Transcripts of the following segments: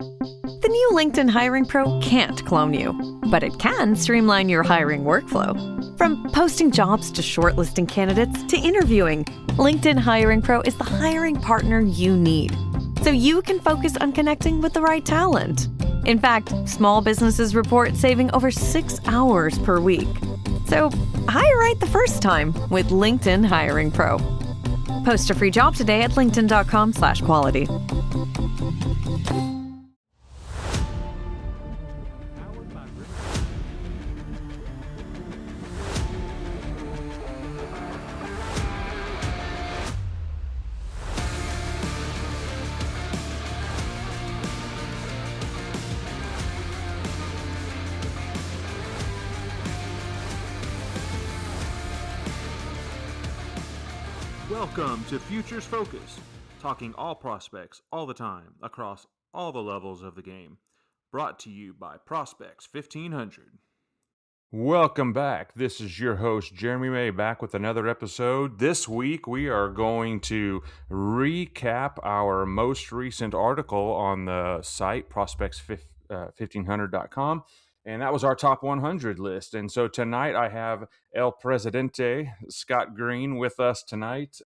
The new LinkedIn Hiring Pro can't clone you, but it can streamline your hiring workflow. From posting jobs to shortlisting candidates to interviewing, LinkedIn Hiring Pro is the hiring partner you need, so you can focus on connecting with the right talent. In fact, small businesses report saving over 6 hours per week. So hire right the first time with LinkedIn Hiring Pro. Post a free job today at linkedin.com/quality. Welcome to Futures Focus, talking all prospects all the time across all the levels of the game. Brought to you by Prospects1500. Welcome back. This is your host, Jeremy May, back with another episode. This week, we are going to recap our most recent article on the site, Prospects1500.com. And that was our top 100 list. And so tonight I have El Presidente, Scott Green, with us tonight.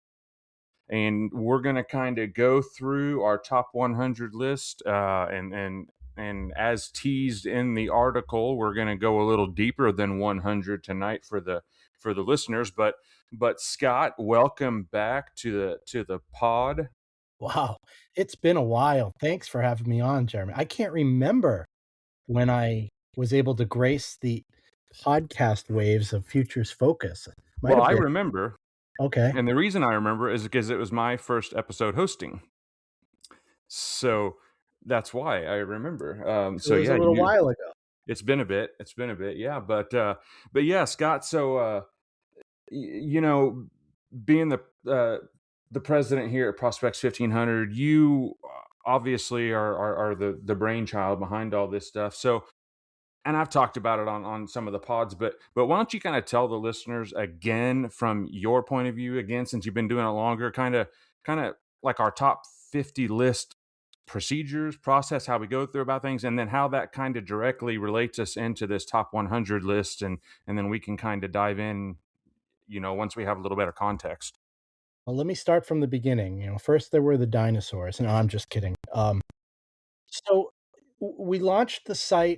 And we're going to kind of go through our top 100 list. And as teased in the article, we're going to go a little deeper than 100 tonight for the listeners. But Scott, welcome back to the pod. Wow, it's been a while. Thanks for having me on, Jeremy. I can't remember when I was able to grace the podcast waves of Futures Focus. Well, I remember. Okay. And the reason I remember is because it was my first episode hosting. So that's why I remember. So it was a little while ago. It's been a bit, yeah. But yeah, Scott. So being the president here at Prospects 1500, you obviously are the brainchild behind all this stuff. So, and I've talked about it on some of the pods, but why don't you kind of tell the listeners again from your point of view, again, since you've been doing it longer, kind of like our top 50 list procedures, process, how we go through about things, and then how that kind of directly relates us into this top 100 list, and then we can kind of dive in, once we have a little better context. Well, let me start from the beginning. First there were the dinosaurs. No, I'm just kidding. So we launched the site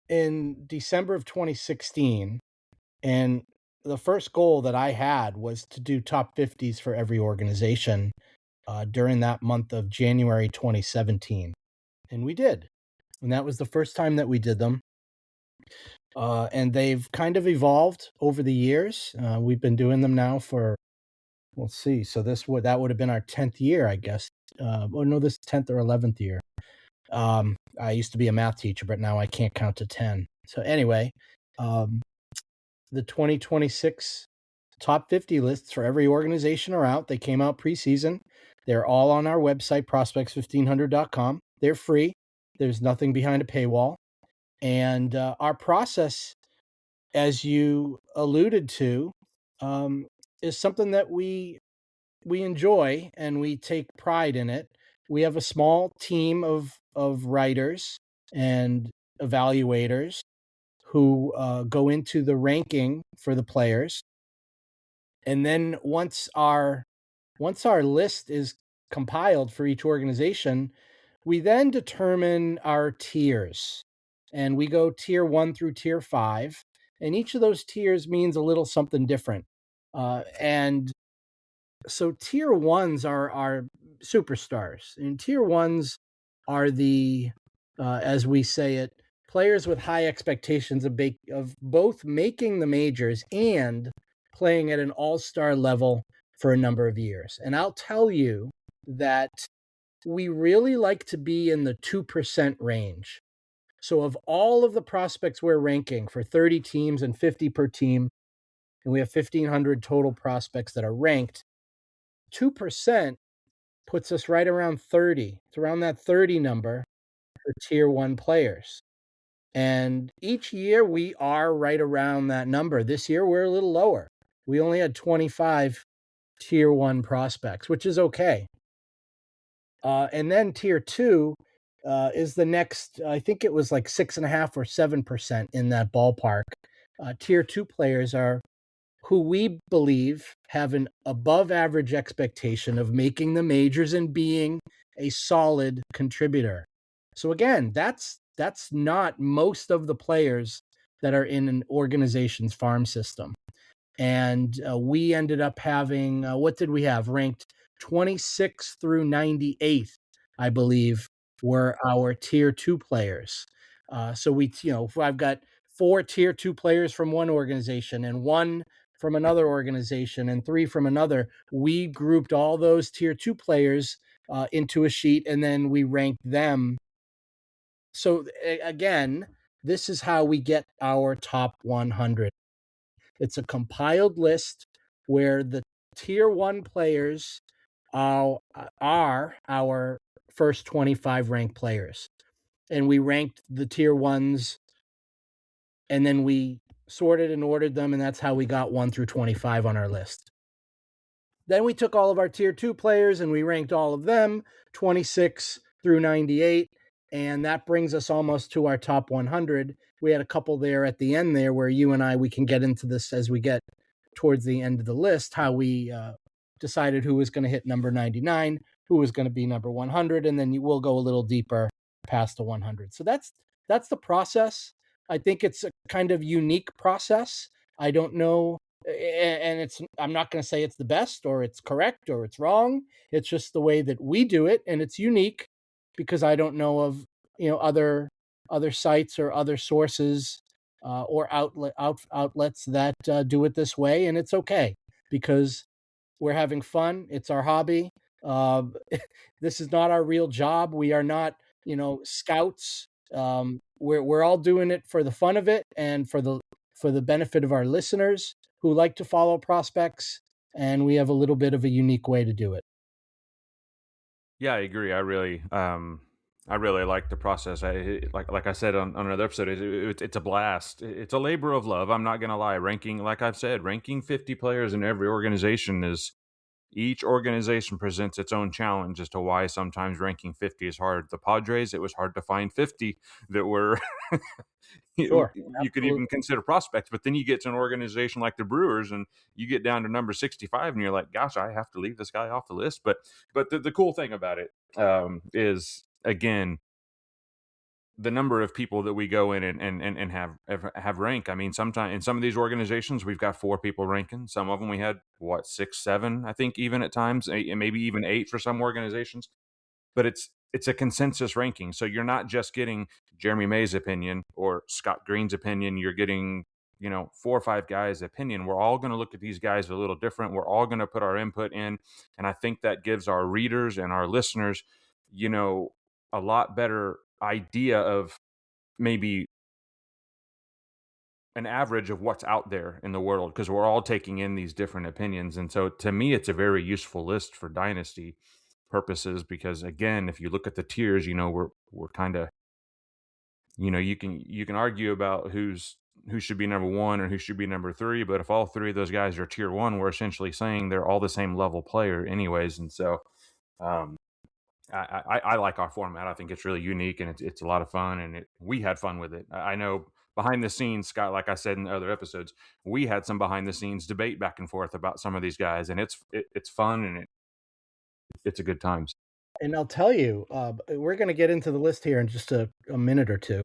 in December of 2016, and the first goal that I had was to do top 50s for every organization during that month of January 2017. And we did. And that was the first time that we did them. And they've kind of evolved over the years. We've been doing them now for, let's see, so that would have been our 10th year, I guess. This 10th or 11th year. I used to be a math teacher, but now I can't count to 10. So anyway, the 2026 top 50 lists for every organization are out. They came out preseason. They're all on our website, Prospects1500.com. They're free. There's nothing behind a paywall. And our process, as you alluded to, is something that we enjoy and we take pride in it. We have a small team of writers and evaluators who go into the ranking for the players. And then once our list is compiled for each organization, we then determine our tiers. And we go tier 1 through tier 5. And each of those tiers means a little something different. And so tier 1s are superstars. And tier 1s are the, as we say it, players with high expectations of both making the majors and playing at an all-star level for a number of years. And I'll tell you that we really like to be in the 2% range. So of all of the prospects we're ranking for 30 teams and 50 per team, and we have 1,500 total prospects that are ranked, 2% puts us right around 30. It's around that 30 number for tier 1 players. And each year we are right around that number. This year we're a little lower. We only had 25 tier 1 prospects, which is okay. And then tier 2, is the next, I think it was like 6.5 or 7% in that ballpark. Tier two players are who we believe have an above average expectation of making the majors and being a solid contributor. So again, that's not most of the players that are in an organization's farm system. And we ended up having, what did we have? Ranked 26 through 98, I believe, were our tier two players. So if I've got 4 tier 2 players from one organization and one from another organization and 3 from another. We grouped all those tier 2 players into a sheet, and then we ranked them. So again, this is how we get our top 100. It's a compiled list where the tier 1 players are our first 25 ranked players. And we ranked the tier 1s, and then we sorted and ordered them, and that's how we got 1 through 25 on our list. Then we took all of our tier 2 players and we ranked all of them 26 through 98, and that brings us almost to our top 100. We had a couple there at the end there where you and I, we can get into this as we get towards the end of the list, how we decided who was going to hit number 99, who was going to be number 100, and then we'll go a little deeper past the 100. So that's the process. I think it's a kind of unique process. I don't know, and I'm not going to say it's the best or it's correct or it's wrong. It's just the way that we do it, and it's unique because I don't know of other sites or other sources or outlets that do it this way, and it's okay because we're having fun. It's our hobby. Uh, this is not our real job. We are not, scouts. We're all doing it for the fun of it and for the benefit of our listeners who like to follow prospects. And we have a little bit of a unique way to do it. Yeah, I agree. I really like the process. Like I said on another episode, it's a blast. It's a labor of love. I'm not gonna lie. Ranking, like I've said, ranking 50 players in every organization is each organization presents its own challenge as to why sometimes ranking 50 is hard. The Padres, it was hard to find 50 that were you, Sure, you could absolutely. even consider prospects, but then you get to an organization like the Brewers and you get down to number 65 and you're like, gosh, I have to leave this guy off the list. But the cool thing about it is, again, the number of people that we go in and have rank. I mean, sometimes in some of these organizations, we've got 4 people ranking. Some of them we had, what, 6, 7, I think, even at times, maybe even 8 for some organizations. But it's a consensus ranking. So you're not just getting Jeremy May's opinion or Scott Green's opinion. You're getting, 4 or 5 guys' opinion. We're all going to look at these guys a little different. We're all going to put our input in. And I think that gives our readers and our listeners, a lot better idea of maybe an average of what's out there in the world, because we're all taking in these different opinions. And so to me, it's a very useful list for dynasty purposes, because again, if you look at the tiers, we're kind of, you can argue about who should be number 1 or who should be number 3, but if all 3 of those guys are tier 1, we're essentially saying they're all the same level player anyways. And so um I like our format. I think it's really unique and it's a lot of fun, and we had fun with it. I know behind the scenes, Scott, like I said in the other episodes, we had some behind the scenes debate back and forth about some of these guys, and it's fun, and it's a good time. And I'll tell you, we're going to get into the list here in just a minute or two.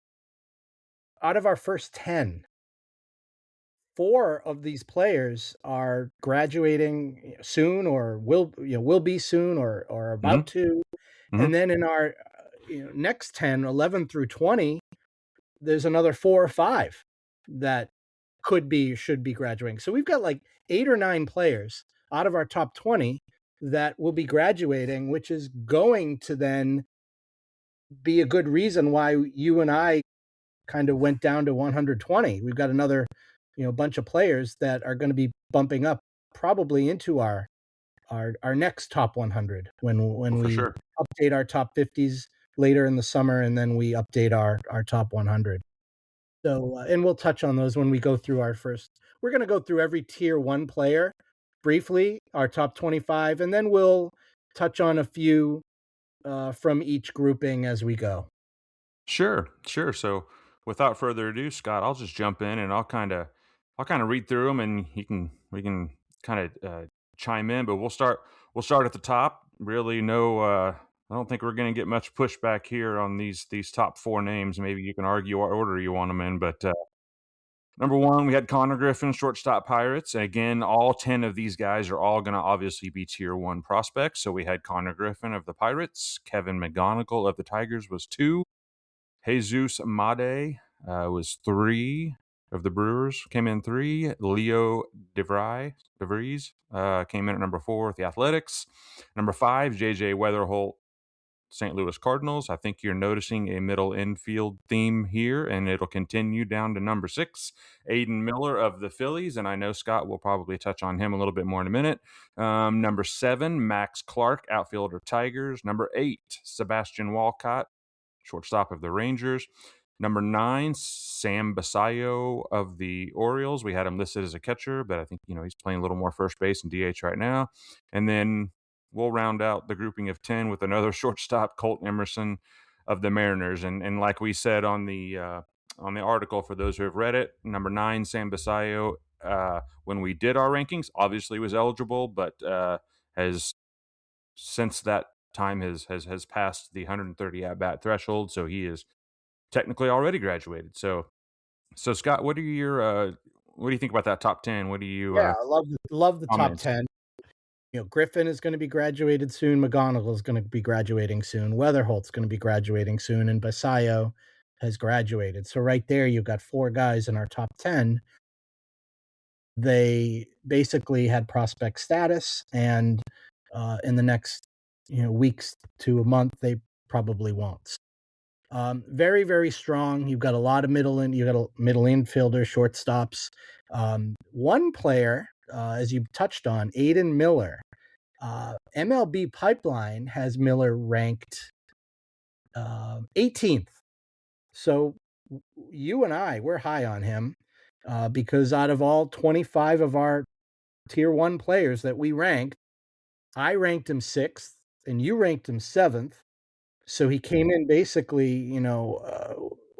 Out of our first 10, 4 of these players are graduating soon or will be soon or Hmm. about to. Hmm. And then in our next 10, 11 through 20, there's another 4 or 5 that should be graduating. So we've got like 8 or 9 players out of our top 20 that will be graduating, which is going to then be a good reason why you and I kind of went down to 120. We've got another, bunch of players that are going to be bumping up probably into our next top 100 Oh, when for we sure. update our top 50s later in the summer, and then we update our top 100. So and we'll touch on those when we go through our first. We're going to go through every tier 1 player briefly, our top 25, and then we'll touch on a few from each grouping as we go. Sure, sure. So without further ado, Scott, I'll just jump in and I'll kind of read through them, and we can kind of chime in. But we'll start at the top. Really, no, I don't think we're going to get much pushback here on these top four names. Maybe you can argue what order you want them in, but number one, we had Connor Griffin, shortstop Pirates. And again, all 10 of these guys are all going to obviously be tier one prospects. So we had Connor Griffin of the Pirates, Kevin McGonigal of the Tigers was two. Jesus Made was three of the Brewers, came in three. Leo DeVries came in at number four with the Athletics. Number five, JJ Weatherholt, St. Louis Cardinals. I think you're noticing a middle infield theme here, and it'll continue down to number six, Aiden Miller of the Phillies. And I know Scott will probably touch on him a little bit more in a minute. Number seven, Max Clark, outfielder Tigers. Number eight, Sebastian Walcott, shortstop of the Rangers. Number nine, Sam Basayo of the Orioles. We had him listed as a catcher, but I think, he's playing a little more first base and DH right now. And then we'll round out the grouping of 10 with another shortstop, Colt Emerson of the Mariners. And like we said on the article, for those who have read it, number nine, Sam Basayo, when we did our rankings, obviously was eligible, but has since that time has passed the 130 at bat threshold, so he is technically already graduated. So Scott, what do you think about that top 10? What do you Yeah, I love the top comments? 10. Griffin is going to be graduated soon. McGonigal is going to be graduating soon. Weatherholt's going to be graduating soon, and Basayo has graduated. So right there, you've got four guys in our top 10. They basically had prospect status, and in the next weeks to a month, they probably won't. Very, very strong. You've got a lot of you got a middle infielder, shortstops. One player, as you touched on, Aiden Miller. MLB Pipeline has Miller ranked 18th. So you and I, we're high on him because out of all 25 of our tier one players that we ranked, I ranked him sixth and you ranked him seventh. So he came in basically,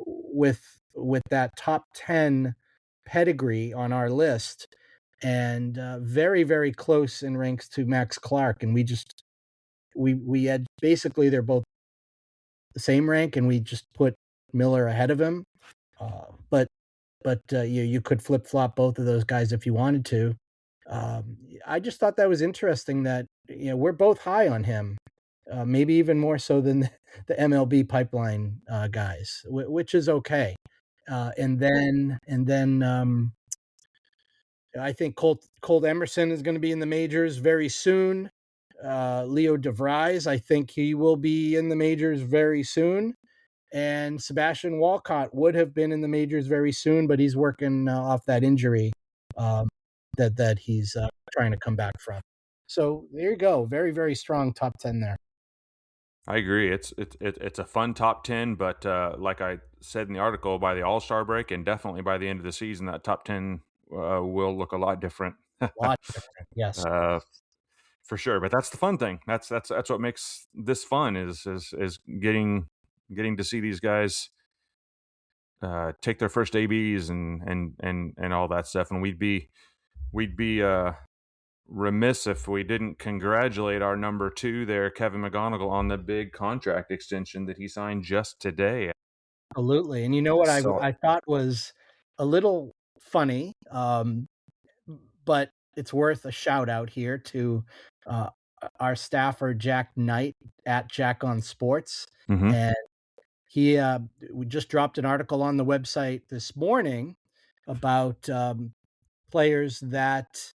with that top 10 pedigree on our list, and very, very close in ranks to Max Clark. And we had basically, they're both the same rank, and we just put Miller ahead of him. But you could flip flop both of those guys if you wanted to. I just thought that was interesting that we're both high on him. Maybe even more so than the MLB Pipeline guys, which is okay. And then I think Colt Emerson is going to be in the majors very soon. Leo DeVries, I think he will be in the majors very soon. And Sebastian Walcott would have been in the majors very soon, but he's working off that injury that he's trying to come back from. So there you go. Very, very strong top 10 there. I agree. It's a fun top 10, but like I said in the article, by the All-Star break and definitely by the end of the season, that top 10 will look a lot different. A lot different, yes. For sure. But that's the fun thing. That's what makes this fun is getting to see these guys take their first ABs and all that stuff. And we'd be remiss if we didn't congratulate our number two there, Kevin McGonigal, on the big contract extension that he signed just today. Absolutely. And you know what So, I thought was a little funny, but it's worth a shout out here to our staffer, Jack Knight at Jack on Sports. mhm. And we just dropped an article on the website this morning about players that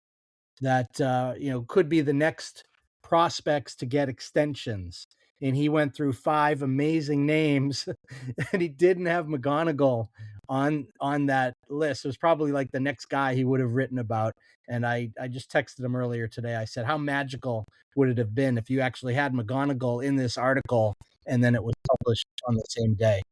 could be the next prospects to get extensions. And he went through 5 amazing names, and he didn't have McGonigal on that list. It was probably like the next guy he would have written about. And I just texted him earlier today. I said, how magical would it have been if you actually had McGonigal in this article and then it was published on the same day?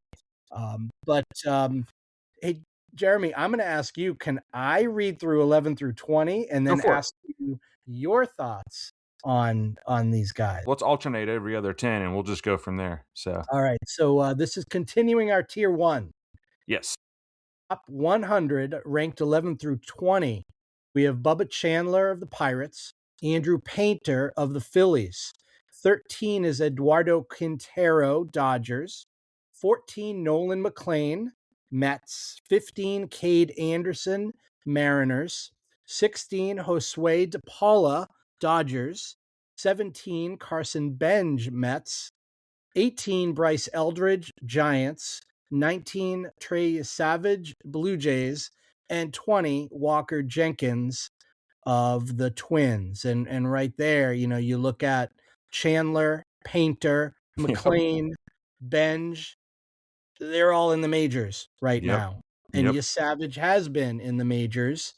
Hey, Jeremy, I'm going to ask you, can I read through 11 through 20 and then ask you your thoughts on these guys. Let's alternate every other 10 and we'll just go from there. So, All right. So this is continuing our tier 1. yes. Top 100 ranked 11 through 20. We have Bubba Chandler of the Pirates, Andrew Painter of the Phillies. 13 is Eduardo Quintero, Dodgers. 14, Nolan McLean, Mets. 15, Cade Anderson, Mariners. 16, Josue De Paula, Dodgers. 17, Carson Benj, Mets. 18, Bryce Eldridge, Giants. 19, Trey Savage, Blue Jays. And 20, Walker Jenkins of the Twins. And right there, you look at Chandler, Painter, McLean, Benj, they're all in the majors right Yep. now. And Savage has been in the majors.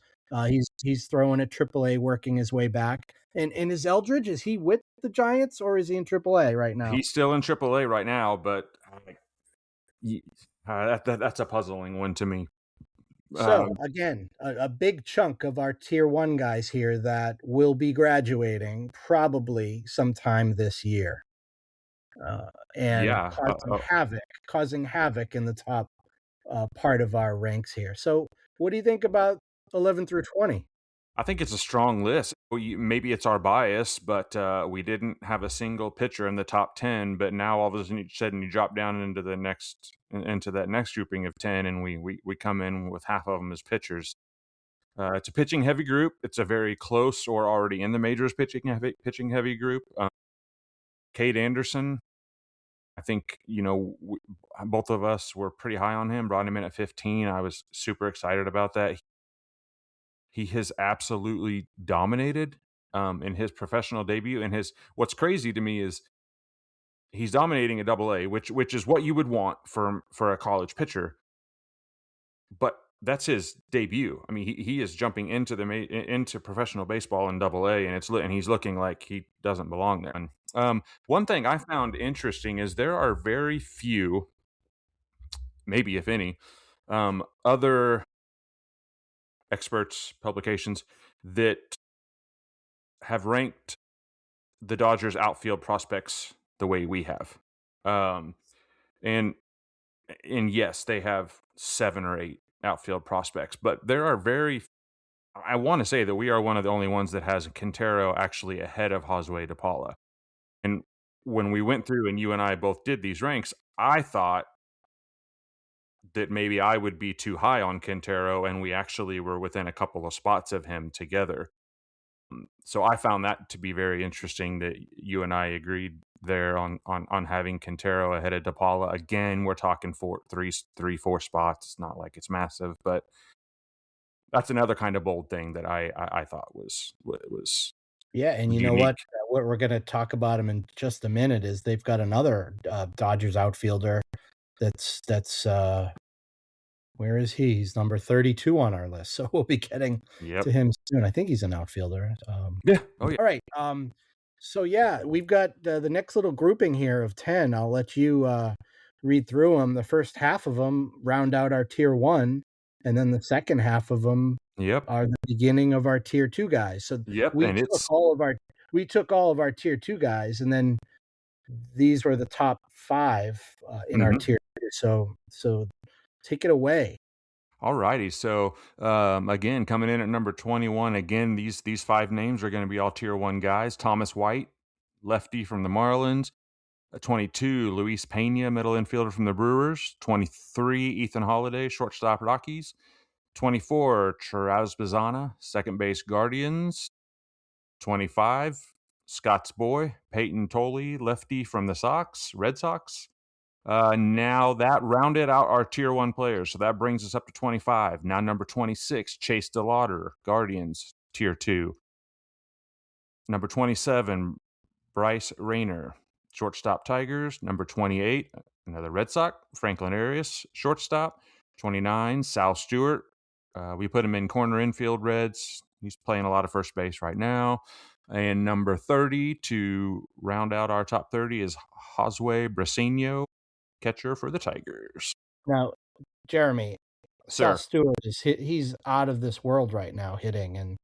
He's throwing at AAA, working his way back. And is Eldridge, is he with the Giants or is he in AAA right now? He's still in AAA right now, but that's a puzzling one to me. So again, a big chunk of our tier 1 guys here that will be graduating probably sometime this year, and causing havoc in the top part of our ranks here. So, what do you think about 11 through 20? I think it's a strong list. Maybe it's our bias, but we didn't have a single pitcher in the top 10. But now all of a sudden you drop down into that next grouping of 10, and we come in with half of them as pitchers. It's a pitching heavy group. It's a very close or already in the majors pitching heavy group. Cade Anderson, I think both of us were pretty high on him. Brought him in at 15. I was super excited about that. He has absolutely dominated in his professional debut. And what's crazy to me is he's dominating a AA, which is what you would want for a college pitcher. But that's his debut. I mean, he is jumping into professional baseball in AA, and he's looking like he doesn't belong there. And one thing I found interesting is there are very few, maybe if any, other experts, publications that have ranked the Dodgers outfield prospects the way we have. And yes, they have 7 or 8 outfield prospects, but there are I want to say that we are one of the only ones that has Quintero actually ahead of Josue De Paula. And when we went through and you and I both did these ranks, I thought that maybe I would be too high on Quintero, and we actually were within a couple of spots of him together. So I found that to be very interesting that you and I agreed there on having Quintero ahead of De Paula. Again, we're talking 4 spots. It's not like it's massive, but that's another kind of bold thing that I thought was Yeah, and you unique. know what we're going to talk about him in just a minute is they've got another Dodgers outfielder that's where is he? He's number 32 on our list, so we'll be getting to him soon. I think he's an outfielder. Yeah. Oh yeah. All right. So yeah, we've got the next little grouping here of 10. I'll let you read through them. The first half of them round out our tier 1, and then the second half of them are the beginning of our tier 2 guys. So we took all of our tier 2 guys, and then these were the top 5 in our tier 2. So take it away. All righty. So again, coming in at number 21, again, these 5 names are going to be all tier 1 guys. Thomas White, lefty from the Marlins. 22, Luis Pena, middle infielder from the Brewers. 23, Ethan Holiday, shortstop Rockies. 24, Chiraz Bazana, second base Guardians. 25, Scott's boy, Peyton Tolley, lefty from the Red Sox. Now that rounded out our tier 1 players. So that brings us up to 25. Now number 26, Chase DeLauder, Guardians, tier 2. Number 27, Bryce Rayner, shortstop Tigers. Number 28, another Red Sox, Franklin Arias, shortstop. 29, Sal Stewart. We put him in corner infield Reds. He's playing a lot of first base right now. And number 30 to round out our top 30 is Josue Briseño, catcher for the Tigers. Now, Jeremy, Sal Stewart he's out of this world right now hitting, and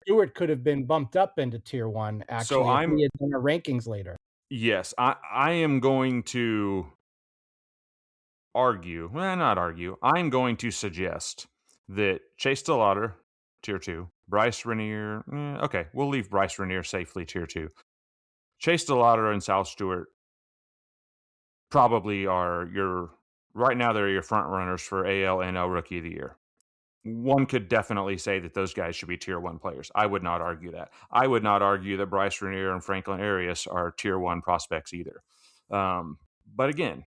Stewart could have been bumped up into tier 1, So actually, if we had done our rankings later. yes, I am going to argue, well, not argue, I'm going to suggest that Chase Stillwater, tier 2, Bryce Rainier, okay, we'll leave Bryce Rainier safely tier 2. Chase Stillwater and Sal Stewart probably are right now they're your front runners for AL NL Rookie of the Year. One could definitely say that those guys should be tier 1 players. I would not argue that. I would not argue that Bryce Rainier and Franklin Arias are tier 1 prospects either. But again,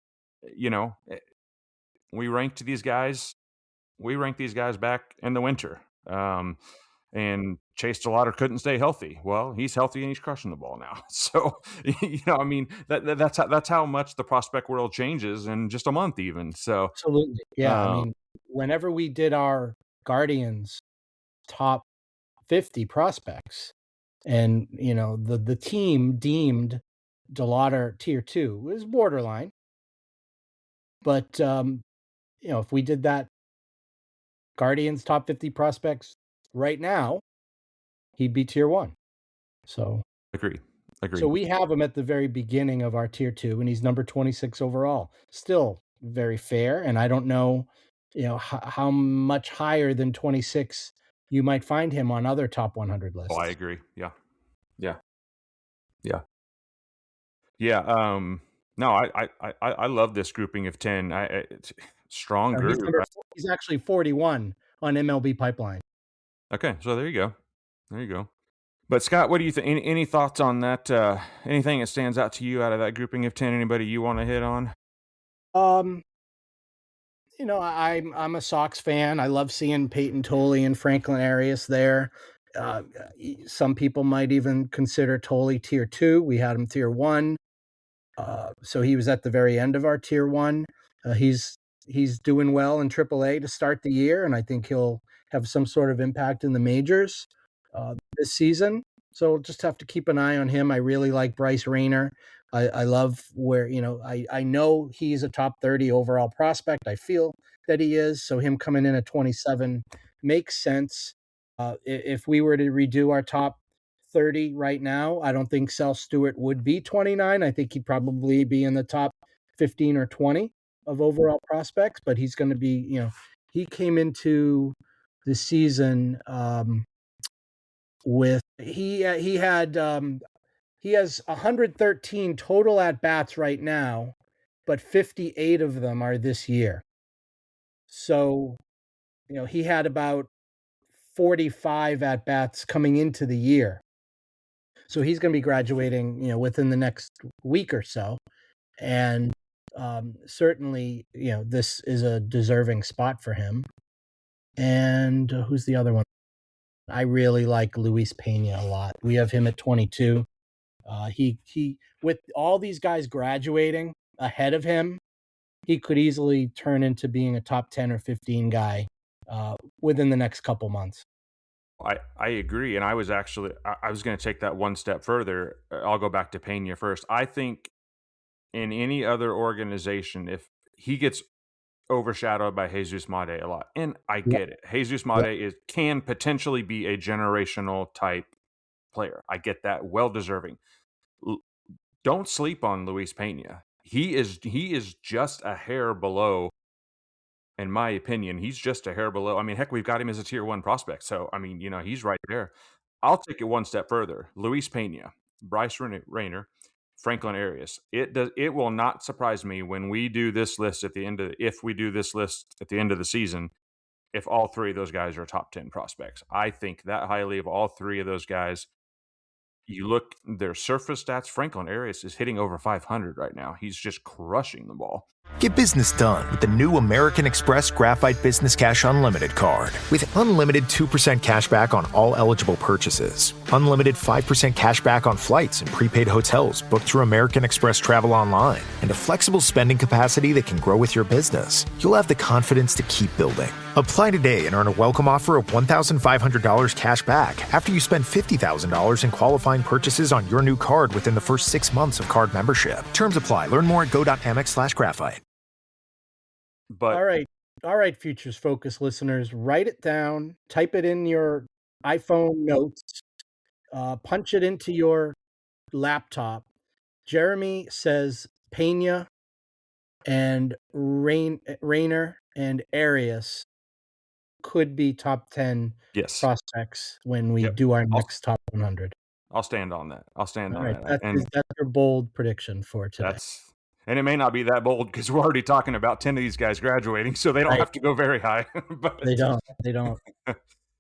we ranked these guys back in the winter. And Chase Stillwater couldn't stay healthy. Well, he's healthy and he's crushing the ball now. So, I mean, that's how much the prospect world changes in just a month even. So, Absolutely. Yeah, I mean, whenever we did our Guardians top 50 prospects and, the team deemed DeLauder tier 2, it was borderline. But, if we did that Guardians top 50 prospects right now, he'd be tier 1. So agree. So we have him at the very beginning of our tier 2, and he's number 26 overall. Still very fair, and I don't know, how much higher than 26 you might find him on other top 100 lists. Oh, I agree. Yeah. No, I love this grouping of 10. It's strong No, group. he's actually 41 on MLB Pipeline. Okay, so there you go. But Scott, what do you think? Any thoughts on that? Anything that stands out to you out of that grouping of 10? Anybody you want to hit on? I'm a Sox fan. I love seeing Peyton Tolle and Franklin Arias there. Some people might even consider Tolle tier 2. We had him tier 1. So he was at the very end of our tier 1. He's doing well in AAA to start the year, and I think he'll have some sort of impact in the majors this season. So we'll just have to keep an eye on him. I really like Bryce Rainier. I love where, I know he's a top 30 overall prospect. I feel that he is. So him coming in at 27 makes sense. If we were to redo our top 30 right now, I don't think Sal Stewart would be 29. I think he'd probably be in the top 15 or 20 of overall prospects, but he's going to be, he came into the season with he has 113 total at bats right now, but 58 of them are this year. So, he had about 45 at bats coming into the year. So he's going to be graduating, within the next week or so. And certainly, this is a deserving spot for him. And who's the other one? I really like Luis Pena a lot. We have him at 22. He with all these guys graduating ahead of him, he could easily turn into being a top 10 or 15 guy within the next couple months. I agree, and I was going to take that one step further. I'll go back to Pena first. I think in any other organization, if he gets overshadowed by Jesus Mate a lot, and I get it. Jesus Mate can potentially be a generational type player. I get that, well deserving. Don't sleep on Luis Pena. He is just a hair below. In my opinion, he's just a hair below. I mean, heck, we've got him as a tier 1 prospect. So, I mean, he's right there. I'll take it one step further. Luis Pena, Bryce Rainier, Franklin Arias. It will not surprise me when we do this list if we do this list at the end of the season, if all 3 of those guys are top 10 prospects. I think that highly of all 3 of those guys. You look their surface stats. Franklin Arias is hitting over 500 right now. He's just crushing the ball. Get business done with the new American Express Graphite Business Cash Unlimited card. With unlimited 2% cash back on all eligible purchases. Unlimited 5% cash back on flights and prepaid hotels booked through American Express Travel Online. And a flexible spending capacity that can grow with your business. You'll have the confidence to keep building. Apply today and earn a welcome offer of $1,500 cash back after you spend $50,000 in qualifying purchases on your new card within the first 6 months of card membership. Terms apply. Learn more at go.amex/graphite. But all right, Futures Focus listeners, write it down, type it in your iPhone notes, punch it into your laptop. Jeremy says Pena and Rayner and Arias could be top 10 Yes. prospects when we Yep. do our next top 100. I'll stand on that. I'll stand All on right, that. And that's your bold prediction for today. and it may not be that bold because we're already talking about 10 of these guys graduating, so they don't Right. have to go very high. But They don't. All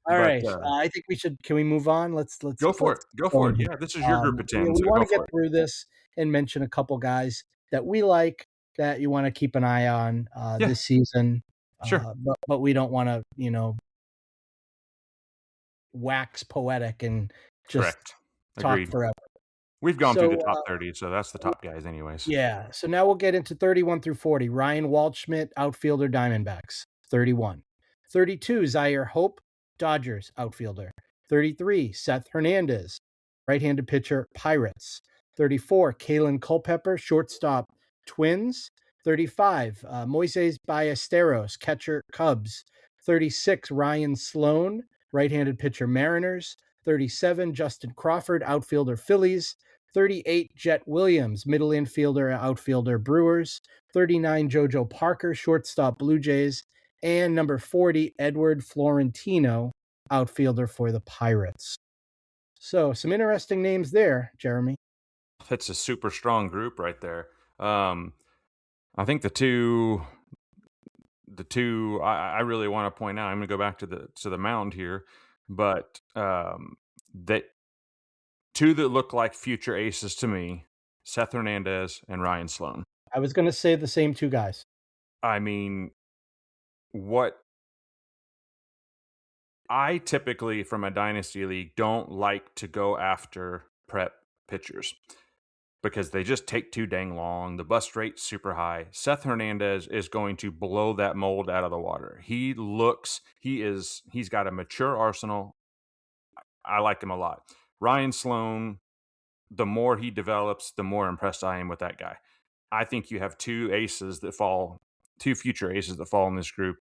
but right, I think can we move on? Let's go for it. Go go for in it. here. Yeah, this is your group of 10, we so want go to get for it. through this and mention a couple guys that we like that you want to keep an eye on Yeah. this season. Sure. But we don't want to, wax poetic and just Correct. talk Agreed. forever. We've gone through the So, top 30, so that's the top guys anyways. yeah. So now we'll get into 31 through 40. Ryan Waldschmidt, outfielder, Diamondbacks, 31. 32, Zaire Hope, Dodgers, outfielder. 33, Seth Hernandez, right-handed pitcher, Pirates. 34, Kalen Culpepper, shortstop, Twins. 35, Moises Ballesteros, catcher, Cubs. 36, Ryan Sloan, right-handed pitcher, Mariners. 37, Justin Crawford, outfielder, Phillies. 38, Jet Williams, middle infielder, outfielder, Brewers. 39, JoJo Parker, shortstop, Blue Jays. And number 40, Edward Florentino, outfielder for the Pirates. So some interesting names there, Jeremy. That's a super strong group right there. I think the two I really want to point out, I'm going to go back to the mound here, but that two that look like future aces to me, Seth Hernandez and Ryan Sloan. I was going to say the same two guys. I mean, what I typically, from a dynasty league, don't like to go after prep pitchers because they just take too dang long. The bust rate's super high. Seth Hernandez is going to blow that mold out of the water. He's got a mature arsenal. I like him a lot. Ryan Sloan, the more he develops, the more impressed I am with that guy. I think you have two future aces that fall in this group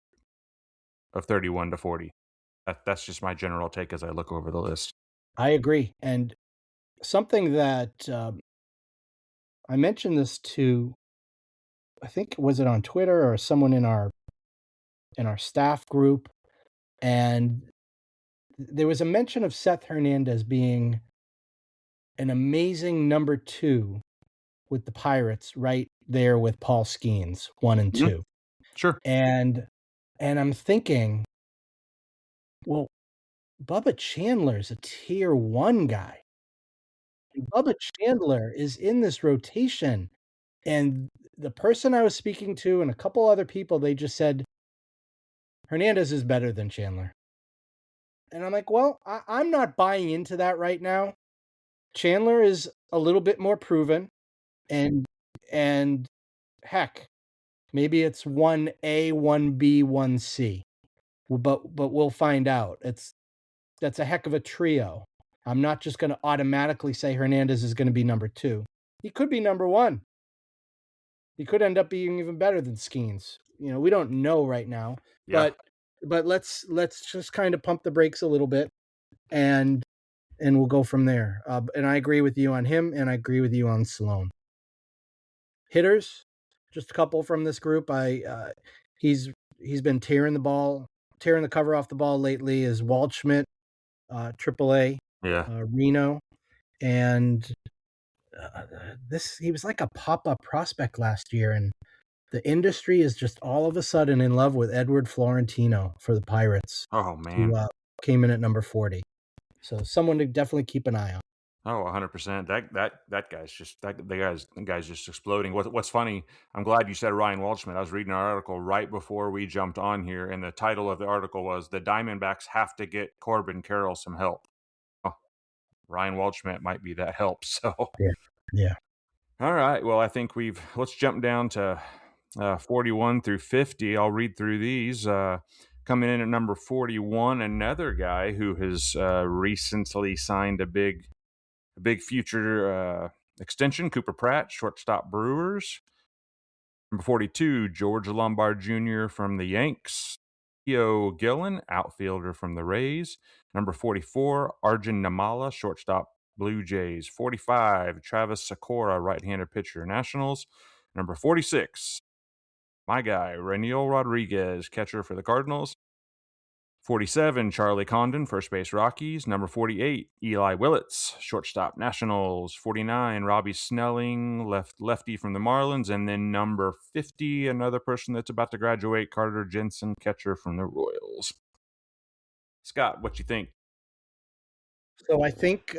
of 31 to 40. That's just my general take as I look over the list. I agree. And something that I mentioned this to, I think, was it on Twitter or someone in our staff group, and there was a mention of Seth Hernandez being an amazing number 2 with the Pirates, right there with Paul Skeens, 1 and 2. Sure. And I'm thinking, well, Bubba Chandler's a tier 1 guy. And Bubba Chandler is in this rotation. And the person I was speaking to and a couple other people, they just said, Hernandez is better than Chandler. And I'm like, well, I'm not buying into that right now. Chandler is a little bit more proven, and heck, maybe it's 1A, 1B, 1C. But we'll find out. That's a heck of a trio. I'm not just going to automatically say Hernandez is going to be number 2. He could be number 1. He could end up being even better than Skeens. We don't know right now. Yeah. But let's just kind of pump the brakes a little bit, and we'll go from there. And I agree with you on him, and I agree with you on Sloan. Hitters, just a couple from this group. He's been tearing the cover off the ball lately. Is Waldschmidt, AAA, Reno, and he was like a pop-up prospect last year, and the industry is just all of a sudden in love with Edward Florentino for the Pirates. Oh man, who came in at number 40. So someone to definitely keep an eye on. Oh, 100%. That guy's just exploding. What's funny, I'm glad you said Ryan Waldschmidt. I was reading an article right before we jumped on here, and the title of the article was "The Diamondbacks Have to Get Corbin Carroll Some Help." Oh, Ryan Waldschmidt might be that help. So yeah. All right. Well, I think let's jump down to 41 through 50. I'll read through these. Coming in at number 41, another guy who has recently signed a big future extension, Cooper Pratt, shortstop, Brewers. Number 42, George Lombard Jr. from the Yanks. Theo Gillen, outfielder from the Rays. Number 44, Arjun Namala, shortstop, Blue Jays. 45, Travis Sakura, right-hander pitcher, Nationals. Number 46, my guy, Reniel Rodriguez, catcher for the Cardinals. 47, Charlie Condon, first base, Rockies. Number 48, Eli Willits, shortstop, Nationals. 49, Robbie Snelling, lefty from the Marlins. And then number 50, another person that's about to graduate, Carter Jensen, catcher from the Royals. Scott, what you think? So I think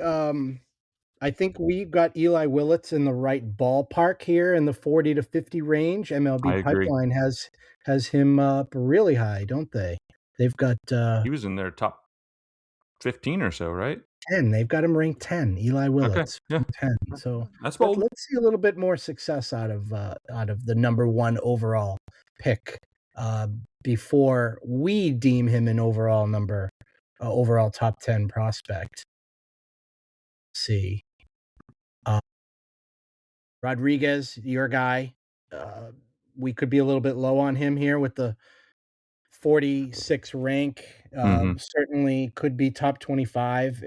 we've got Eli Willits in the right ballpark here in the 40 to 50 range. MLB I agree. Pipeline has him up really high, don't they? They've got He was in their top 15 or so, right? 10. They've got him ranked 10. Eli Willits, yeah. 10. So That's bold. let's see a little bit more success out of the number one overall pick before we deem him an overall top 10 prospect. Let's see. Rodriguez, your guy. We could be a little bit low on him here with the 46 rank. Certainly could be top 25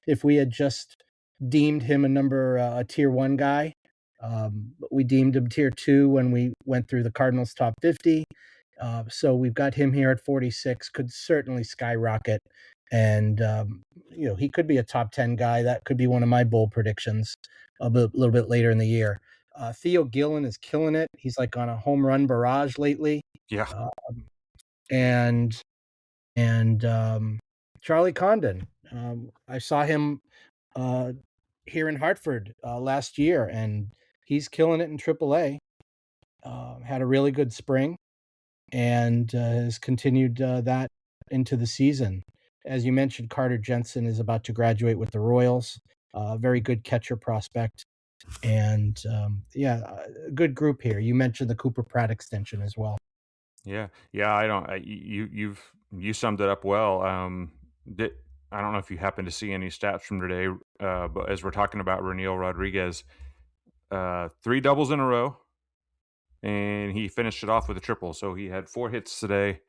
if we had just deemed him a tier 1 guy. We deemed him tier 2 when we went through the Cardinals top 50. So we've got him here at 46, could certainly skyrocket. And, he could be a top 10 guy. That could be one of my bold predictions a little bit later in the year. Theo Gillen is killing it. He's like on a home run barrage lately. Yeah. And Charlie Condon. I saw him here in Hartford last year, and he's killing it in AAA. Had a really good spring, and has continued that into the season. As you mentioned, Carter Jensen is about to graduate with the Royals. Very good catcher prospect. And a good group here. You mentioned the Cooper Pratt extension as well. Yeah. You summed it up well. I don't know if you happen to see any stats from today, but as we're talking about Reniel Rodriguez, 3 doubles in a row, and he finished it off with a triple. So he had 4 hits today,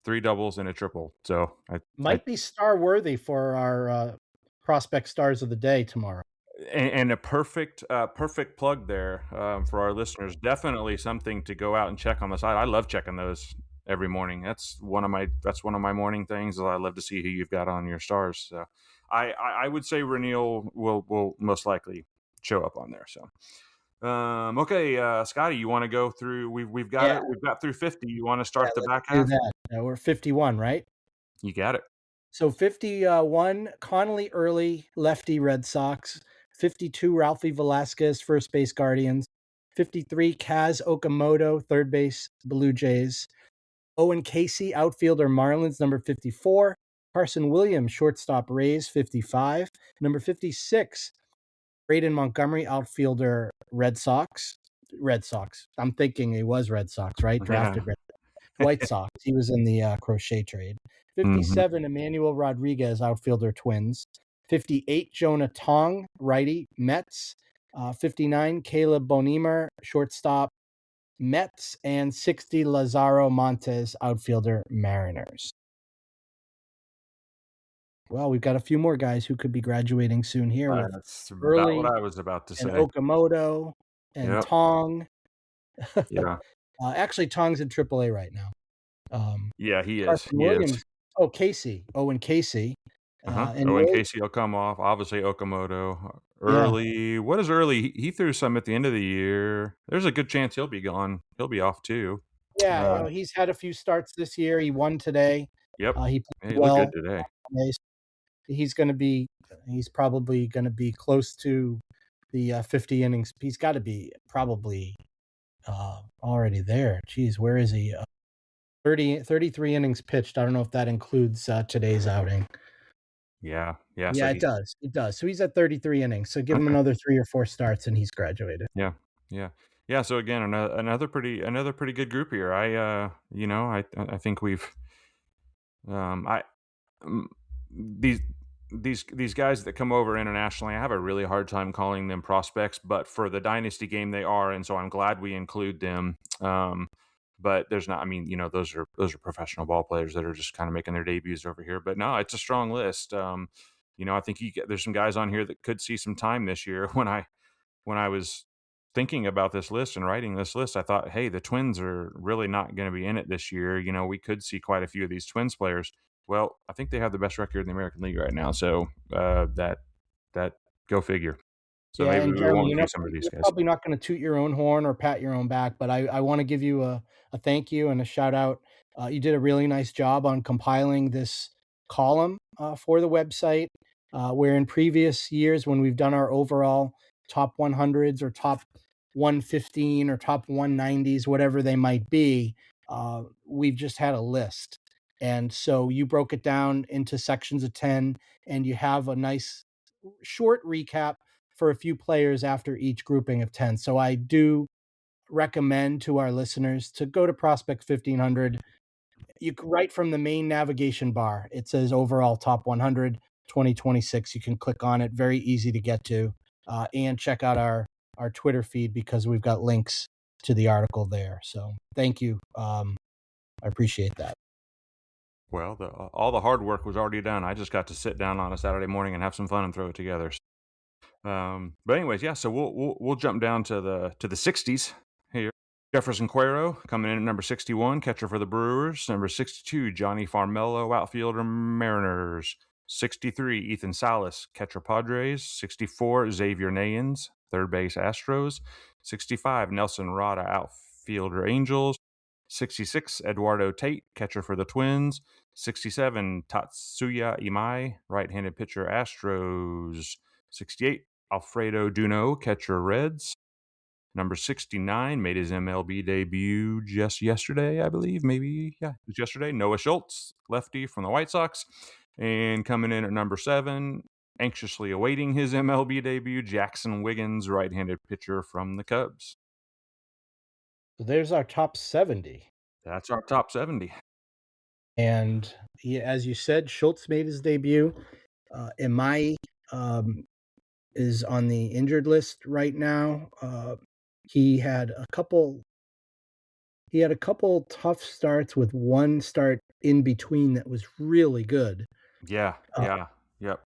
3 doubles and a triple. So might be star worthy for our prospect stars of the day tomorrow. And a perfect plug there for our listeners. Definitely something to go out and check on the site. I love checking those every morning. That's one of my morning things. I love to see who you've got on your stars. So I would say Reniel will most likely show up on there. So okay, Scotty, you want to go through? We've got through 50. You want to start the back half? We're 51, right? You got it. So 51, Connolly Early, lefty, Red Sox. 52, Ralphie Velasquez, first base, Guardians. 53, Kaz Okamoto, third base, Blue Jays. Owen Casey, outfielder, Marlins, number 54. Carson Williams, shortstop, Rays, 55. Number 56, Braden Montgomery, outfielder, Red Sox. I'm thinking it was Red Sox, right? Drafted Red Sox. White Sox. He was in the Crochet trade. 57, Emmanuel Rodriguez, outfielder, Twins. 58, Jonah Tong, righty, Mets. 59, Caleb Bonimer, shortstop, Mets. And 60, Lazaro Montes, outfielder, Mariners. Well, we've got a few more guys who could be graduating soon here. That's about what I was about to say. Okamoto and Tong. Yeah. Actually, Tong's in AAA right now. Yeah, he is. Carson Williams. Oh, Casey. Owen Casey. Owen Casey will come off. Obviously, Okamoto. Early. What is Early? He threw some at the end of the year. There's a good chance he'll be gone. He'll be off too. Yeah, he's had a few starts this year. He won today. Yep. He played well good today. He's probably going to be close to the 50 innings. He's got to be probably already there. Geez, where is he? 33 innings pitched. I don't know if that includes today's outing. Yeah, so it does. It does. So he's at 33 innings. So give him another 3 or 4 starts, and he's graduated. Yeah. So again, another pretty good group here. I think we've these guys that come over internationally, I have a really hard time calling them prospects, but for the dynasty game they are, and so I'm glad we include them. but there's not. I mean, those are professional ball players that are just kind of making their debuts over here. But no, it's a strong list. I think there's some guys on here that could see some time this year. When I was thinking about this list and writing this list, I thought, hey, the Twins are really not going to be in it this year. We could see quite a few of these Twins players. Well, I think they have the best record in the American League right now. So that go figure. So Yeah, maybe and we Jeremy, won't see some of these you're guys. probably not going to toot your own horn or pat your own back, but I want to give you a thank you and a shout out. You did a really nice job on compiling this column for the website, where in previous years, when we've done our overall top 100s or top 115 or top 190s, whatever they might be, we've just had a list. And so you broke it down into sections of 10, and you have a nice short recap for a few players after each grouping of 10. So I do recommend to our listeners to go to Prospect 1500. You can right from the main navigation bar. It says overall top 100 2026. You can click on it. Very easy to get to, and check out our Twitter feed because we've got links to the article there. So thank you. I appreciate that. Well, all the hard work was already done. I just got to sit down on a Saturday morning and have some fun and throw it together. But anyways, yeah. So we'll jump down to the 60s here. Jefferson Cuero coming in at number 61, catcher for the Brewers. Number 62, Johnny Farmelo, outfielder, Mariners. 63, Ethan Salas, catcher, Padres. 64, Xavier Nayans, third base, Astros. 65, Nelson Rada, outfielder, Angels. 66, Eduardo Tate, catcher for the Twins. 67, Tatsuya Imai, right-handed pitcher, Astros. 68, Alfredo Duno, catcher, Reds. Number 69 made his MLB debut just yesterday, I believe. Maybe, yeah, it was yesterday. Noah Schultz, lefty from the White Sox. And coming in at number 7, anxiously awaiting his MLB debut, Jackson Wiggins, right-handed pitcher from the Cubs. So there's our top 70. That's our top 70. And as you said, Schultz made his debut. Imai is on the injured list right now. He had a couple tough starts with one start in between that was really good. Yeah, yep.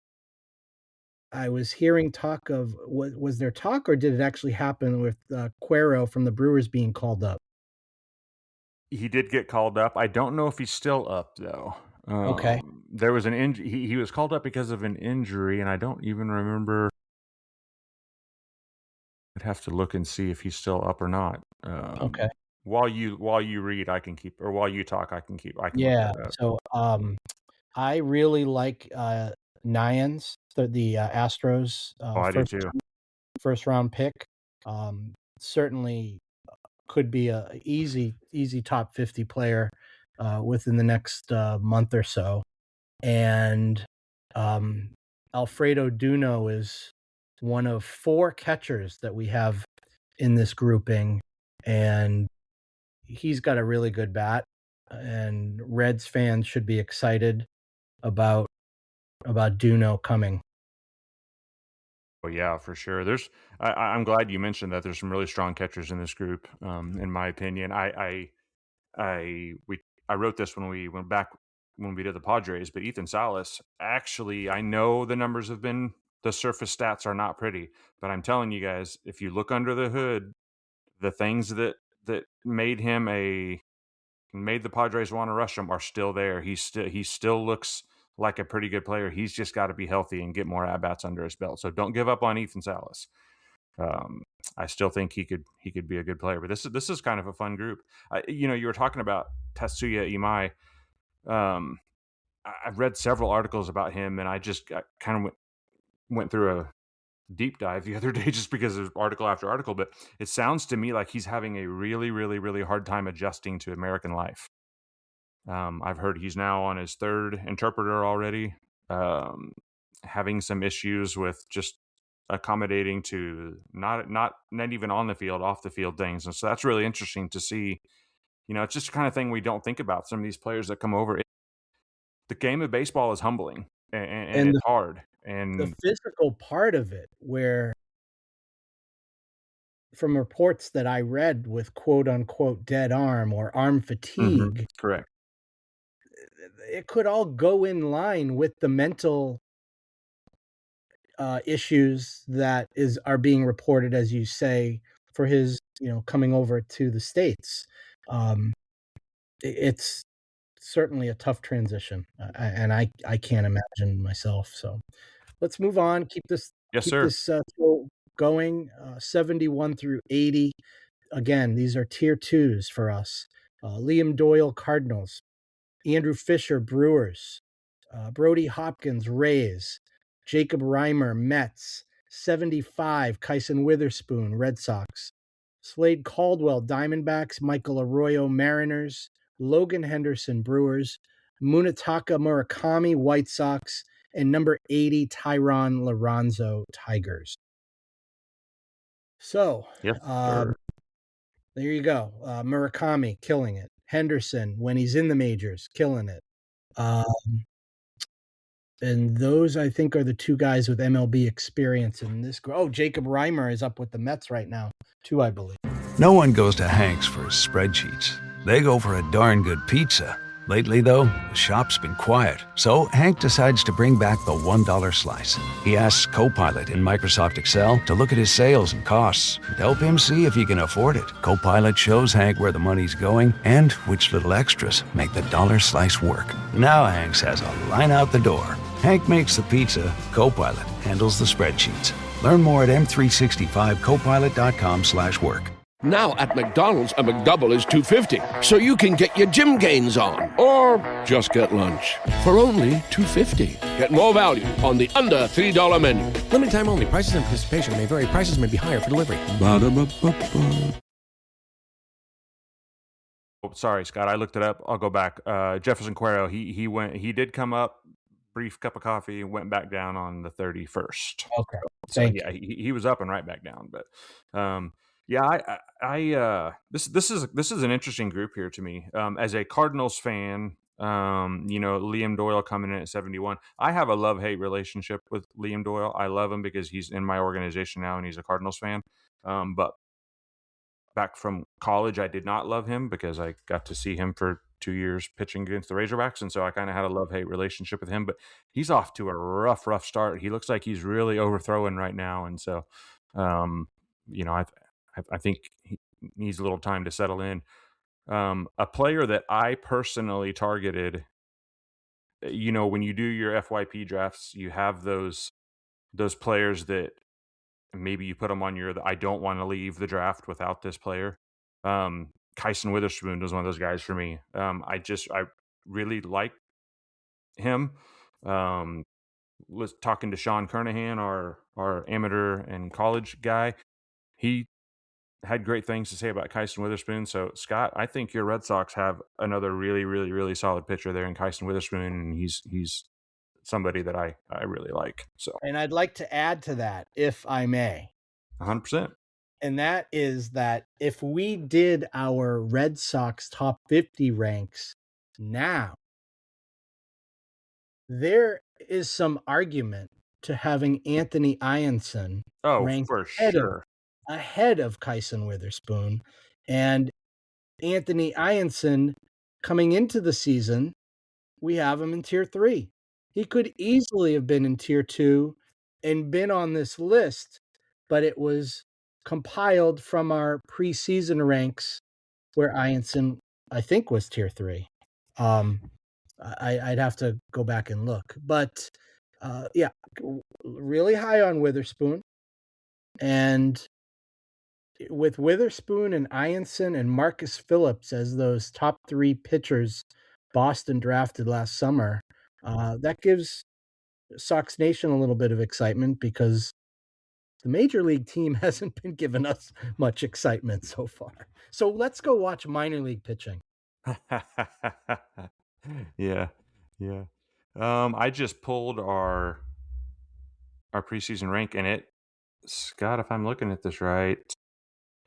I was hearing talk of was there talk or did it actually happen with Cuero from the Brewers being called up? He did get called up. I don't know if he's still up, though. Okay. There was an injury. He was called up because of an injury, and I don't even remember. I'd have to look and see if he's still up or not. Okay. While you read, I can keep, or while you talk, I can keep. I can Yeah. look that up. So I really like Nayans, the Astros I do too. first round pick. Certainly could be a easy top 50 player within the next month or so. And Alfredo Duno is one of 4 catchers that we have in this grouping, and he's got a really good bat. And Reds fans should be excited about Duno coming. Oh yeah, for sure. I'm glad you mentioned that. There's some really strong catchers in this group. In my opinion, I wrote this when we went back when we did the Padres, but Ethan Salas, actually, I know the surface stats are not pretty, but I'm telling you guys, if you look under the hood, the things that made the Padres want to rush him are still there. He still looks like a pretty good player. He's just got to be healthy and get more at-bats under his belt. So don't give up on Ethan Salas. I still think he could be a good player, but this is kind of a fun group. You were talking about Tatsuya Imai. I've read several articles about him, and I kind of went through a deep dive the other day just because of article after article. But it sounds to me like he's having a really, really, really hard time adjusting to American life. I've heard he's now on his 3rd interpreter already, having some issues with just accommodating to not even on the field, off the field things. And so that's really interesting to see. It's just the kind of thing we don't think about. Some of these players that come over. The game of baseball is humbling and it's hard. And the physical part of it, where from reports that I read with quote unquote dead arm or arm fatigue, Correct. it could all go in line with the mental issues that are being reported, as you say, for his coming over to the States. It's certainly a tough transition, and I can't imagine myself. So let's move on. Yes, Keep sir. this show going. 71 through 80. Again, these are tier twos for us. Liam Doyle, Cardinals. Andrew Fisher, Brewers. Brody Hopkins, Rays. Jacob Reimer, Mets. 75, Kyson Witherspoon, Red Sox. Slade Caldwell, Diamondbacks. Michael Arroyo, Mariners. Logan Henderson, Brewers. Munetaka Murakami, White Sox. And number 80, Tyron Lorenzo, Tigers. So, Yes, sir. there you go. Murakami, killing it. Henderson, when he's in the majors, killing it. And those, I think, are the two guys with MLB experience in this. Oh, Jacob Reimer is up with the Mets right now, too, I believe. No one goes to Hank's for spreadsheets. They go for a darn good pizza. Lately, though, the shop's been quiet, so Hank decides to bring back the $1 slice. He asks Copilot in Microsoft Excel to look at his sales and costs and help him see if he can afford it. Copilot shows Hank where the money's going and which little extras make the dollar slice work. Now Hank has a line out the door. Hank makes the pizza, Copilot handles the spreadsheets. Learn more at m365copilot.com/work. Now at McDonald's, a McDouble is $2.50, so you can get your gym gains on, or just get lunch for only $2.50. Get more value on the under $3 menu. Limited time only. Prices and participation may vary. Prices may be higher for delivery. Ba-da-ba-ba-ba. Oh, sorry, Scott. I looked it up. I'll go back. Jefferson Cuero. He did come up. Brief cup of coffee. Went back down on the 31st. Okay. So Thank yeah, he was up and right back down. But yeah, this is an interesting group here to me. As a Cardinals fan, Liam Doyle coming in at 71. I have a love-hate relationship with Liam Doyle. I love him because he's in my organization now and he's a Cardinals fan. But back from college, I did not love him because I got to see him for 2 years pitching against the Razorbacks, and so I kind of had a love-hate relationship with him. But he's off to a rough start. He looks like he's really overthrowing right now, and so I think he needs a little time to settle in. A player that I personally targeted, when you do your FYP drafts, you have those players that maybe you put them on your I don't want to leave the draft without this player. Kyson Witherspoon was one of those guys for me. I really like him. Was talking to Sean Kernahan, our amateur and college guy. He had great things to say about Kyson Witherspoon. So, Scott, I think your Red Sox have another really, really, really solid pitcher there in Kyson Witherspoon, and he's somebody that I really like. So, And I'd like to add to that, if I may. 100%. And that is that if we did our Red Sox top 50 ranks now, there is some argument to having Anthony Ianson ranked for sure ahead of Kyson Witherspoon. And Anthony Ianson, coming into the season, we have him in tier 3. He could easily have been in tier 2 and been on this list, but it was compiled from our preseason ranks where Ianson, I think, was tier 3. I'd have to go back and look, but yeah, really high on Witherspoon. And with Witherspoon and Ianson and Marcus Phillips as those top 3 pitchers Boston drafted last summer, that gives Sox Nation a little bit of excitement because the major league team hasn't been giving us much excitement so far. So let's go watch minor league pitching. Yeah. I just pulled our preseason rank, and Scott, if I'm looking at this right,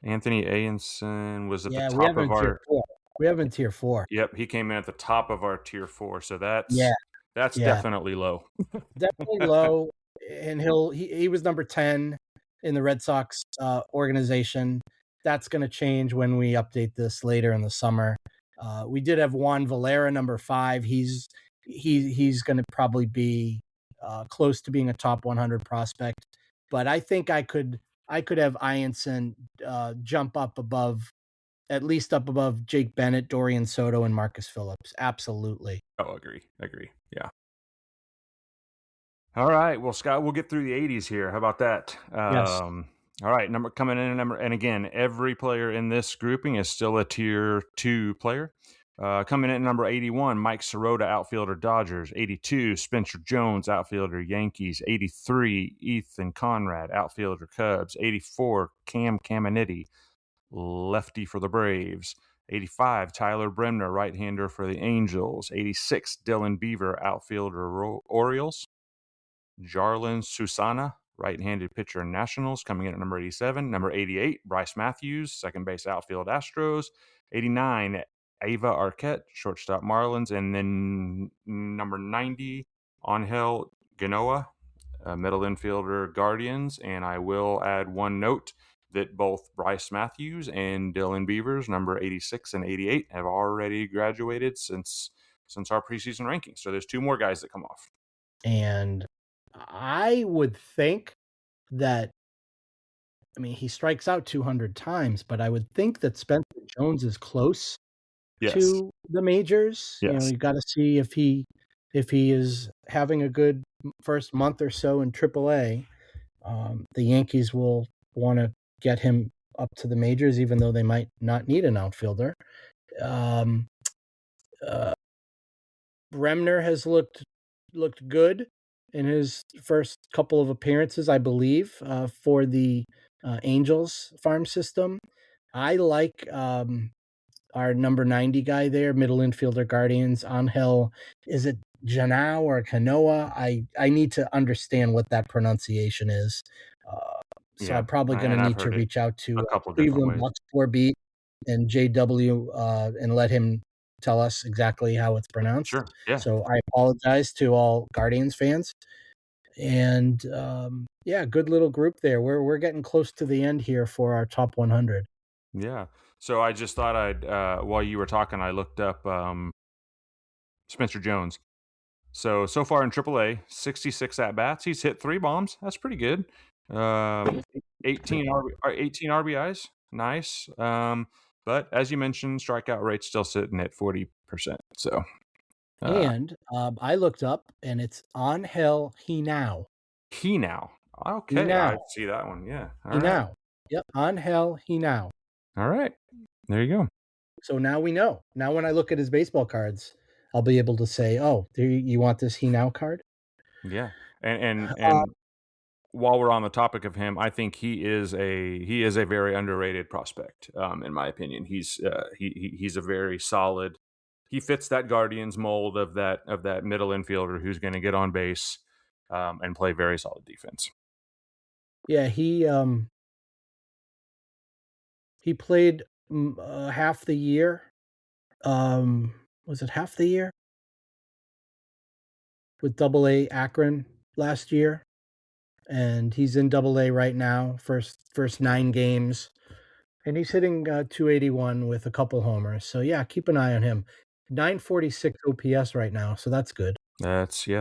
Anthony Ianson was at the top of our. We have him in tier 4. Yep, he came in at the top of our tier 4, so that's definitely low. Definitely low, and he was number 10. in the Red Sox organization. That's going to change when we update this later in the summer. We did have Juan Valera, number 5. He's going to probably be close to being a top 100 prospect, but I think I could have Ianson jump up above, at least up above Jake Bennett, Dorian Soto, and Marcus Phillips. Absolutely. Oh, agree. Yeah. All right. Well, Scott, we'll get through the 80s here. How about that? Yes. All right. Coming in at and again, every player in this grouping is still a tier 2 player. Coming in at number 81, Mike Sirota, outfielder, Dodgers. 82, Spencer Jones, outfielder, Yankees. 83, Ethan Conrad, outfielder, Cubs. 84, Cam Caminiti, lefty for the Braves. 85, Tyler Bremner, right-hander for the Angels. 86, Dylan Beaver, outfielder, Orioles. Jarlin Susana, right-handed pitcher, Nationals, coming in at number 87. Number 88, Bryce Matthews, second base, outfield, Astros. 89, Ava Arquette, shortstop, Marlins. And then number 90, Angel Genoa, middle infielder, Guardians. And I will add one note that both Bryce Matthews and Dylan Beavers, number 86 and 88, have already graduated since our preseason rankings. So there's 2 more guys that come off. And I would think that, I mean, he strikes out 200 times, but I would think that Spencer Jones is close to the majors. Yes. You know, you got to see if he is having a good first month or so in AAA. The Yankees will want to get him up to the majors, even though they might not need an outfielder. Bremner has looked good in his first couple of appearances, I believe, for the Angels farm system. I like our number 90 guy there, middle infielder, Guardians, Angel. Is it Janao or Canoa? I need to understand what that pronunciation is. So I'm probably going to need to reach out to Cleveland Bucks 4B and JW and let him tell us exactly how it's pronounced. Sure. Yeah. So I apologize to all Guardians fans. And yeah, good little group there. We're getting close to the end here for our top 100. Yeah. So I just thought I'd while you were talking, I looked up Spencer Jones. So far in AAA, 66 at bats. He's hit 3 bombs. That's pretty good. 18 RBIs. Nice. But as you mentioned, strikeout rate's still sitting at 40%. So. And I looked up, and it's Angel Hinao. Hinao. Okay, I see that one. Yeah. All right. Yep, Angel Hinao. All right. There you go. So now we know. Now when I look at his baseball cards, I'll be able to say, "Oh, you want this Hinao card?" Yeah. And while we're on the topic of him, I think he is a very underrated prospect. In my opinion, he's a very solid. He fits that Guardians mold of that middle infielder who's going to get on base and play very solid defense. Yeah, he played half the year. Was it half the year with AA Akron last year? And he's in AA right now. First 9 games, and he's hitting 281 with a couple homers. So yeah, keep an eye on him. 946 OPS right now, so that's good. That's in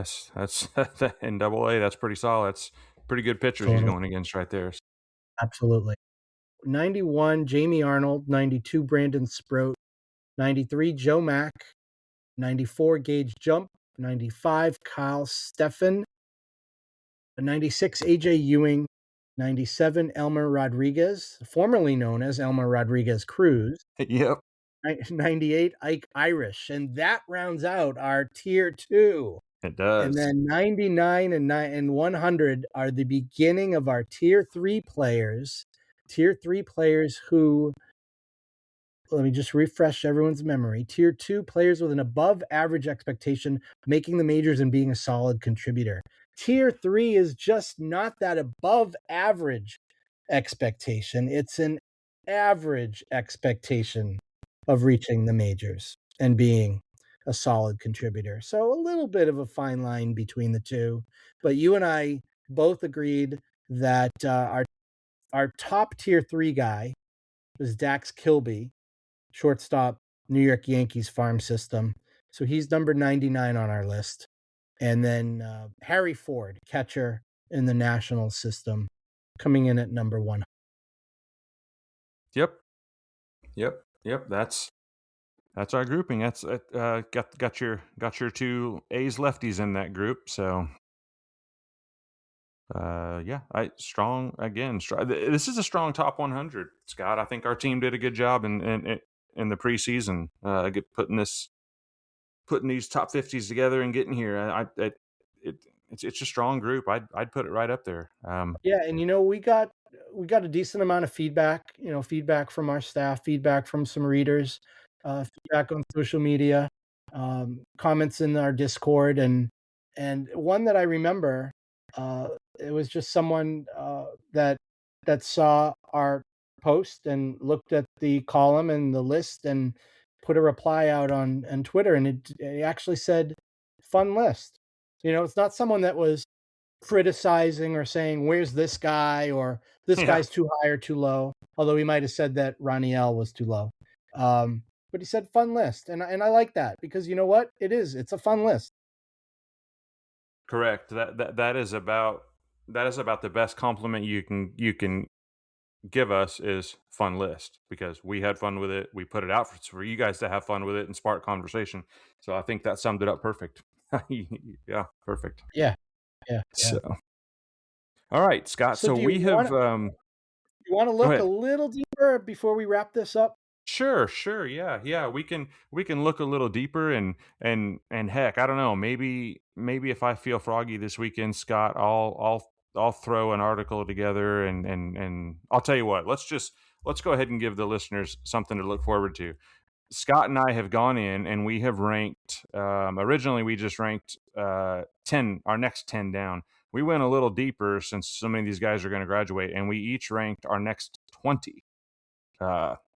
AA. That's pretty solid. That's pretty good pitchers he's going against right there. Absolutely. 91 Jamie Arnold, 92 Brandon Sproat, 93 Joe Mack, 94 Gage Jump, 95 Kyle Steffen, 96 AJ Ewing, 97 Elmer Rodriguez, formerly known as Elmer Rodriguez Cruz. Yep. 98 Ike Irish, and that rounds out our tier 2. It does. And then 99 and 100 are the beginning of our tier 3 players. Tier 3 players who, let me just refresh everyone's memory. Tier 2 players with an above average expectation, making the majors and being a solid contributor. Tier 3 is just not that above average expectation. It's an average expectation of reaching the majors and being a solid contributor. So a little bit of a fine line between the two. But you and I both agreed that our our top tier 3 guy was Dax Kilby, shortstop, New York Yankees farm system. So he's number 99 on our list. And then Harry Ford, catcher in the national system, coming in at number 1. Yep. That's our grouping. That's got your two A's lefties in that group. So strong again. This is a strong top 100, Scott. I think our team did a good job in the preseason, putting these top 50s together and getting here. It's a strong group. I'd put it right up there. Yeah, and we got a decent amount of feedback. Feedback from our staff, feedback from some readers, feedback on social media, comments in our Discord, and one that I remember. It was just someone that saw our post and looked at the column and the list and put a reply out on Twitter, and it actually said fun list. It's not someone that was criticizing or saying where's this guy or this guy's too high or too low, although he might have said that Raniel was too low. But he said fun list, and I like that, because you know what? It's a fun list. Correct. That is about the best compliment you can give us is fun list, because we had fun with it. We put it out for you guys to have fun with it and spark conversation. So I think that summed it up perfect. Yeah, perfect. Yeah. So, all right, Scott. So we have. You want to look a little deeper before we wrap this up? Sure. Yeah. We can look a little deeper and heck, I don't know. Maybe if I feel froggy this weekend, Scott, I'll throw an article together and I'll tell you what. Let's go ahead and give the listeners something to look forward to. Scott and I have gone in and we have ranked. Originally, we just ranked 10, our next 10 down. We went a little deeper since so many of these guys are going to graduate, and we each ranked our next 20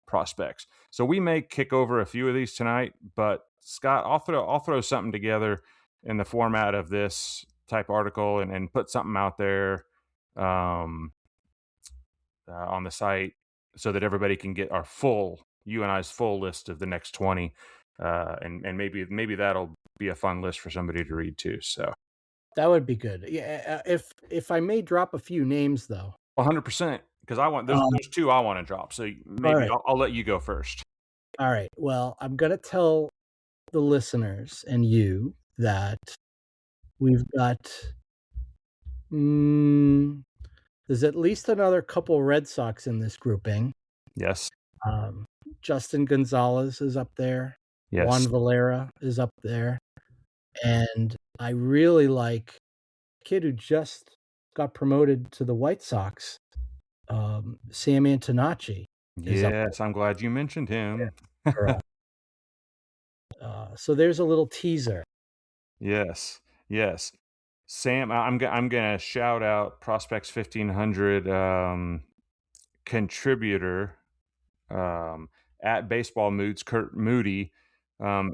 prospects. So we may kick over a few of these tonight, but Scott, I'll throw something together in the format of this type article and put something out there on the site so that everybody can get you and I's full list of the next 20. And maybe that'll be a fun list for somebody to read too. So that would be good. Yeah. If I may drop a few names though. 100%. Because there's two I want to drop. So maybe right. I'll let you go first. All right. Well, I'm going to tell the listeners and you that we've got there's at least another couple Red Sox in this grouping. Yes. Justin Gonzalez is up there. Yes. Juan Valera is up there. And I really like a kid who just got promoted to the White Sox, Sam Antonacci. Yes, I'm glad you mentioned him. Yeah. So there's a little teaser. Yes. Sam, I'm gonna shout out Prospects 1500 contributor at Baseball Moods, Kurt Moody.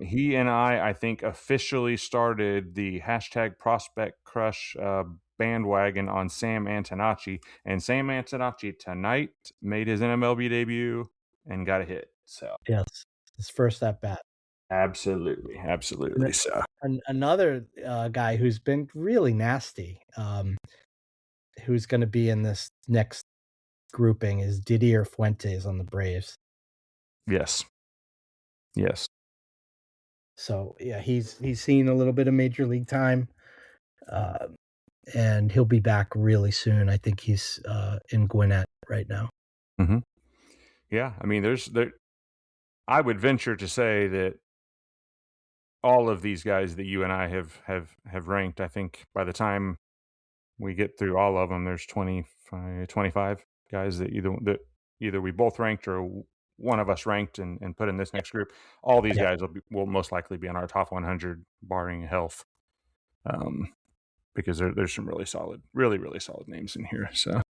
He and I think officially started the hashtag Prospect Crush bandwagon on Sam Antonacci, and Sam Antonacci tonight made his NMLB debut and got a hit. So yes, his first at bat. Absolutely. So another guy who's been really nasty, who's going to be in this next grouping is Didier Fuentes on the Braves. Yes. So yeah, he's seen a little bit of major league time, and he'll be back really soon. I think he's in Gwinnett right now. Mm-hmm. Yeah, I mean, I would venture to say that all of these guys that you and I have ranked, I think by the time we get through all of them, there's 25 guys that either we both ranked or one of us ranked and put in this next group. All these guys will most likely be in our top 100, barring health, because there's some really solid names in here. So,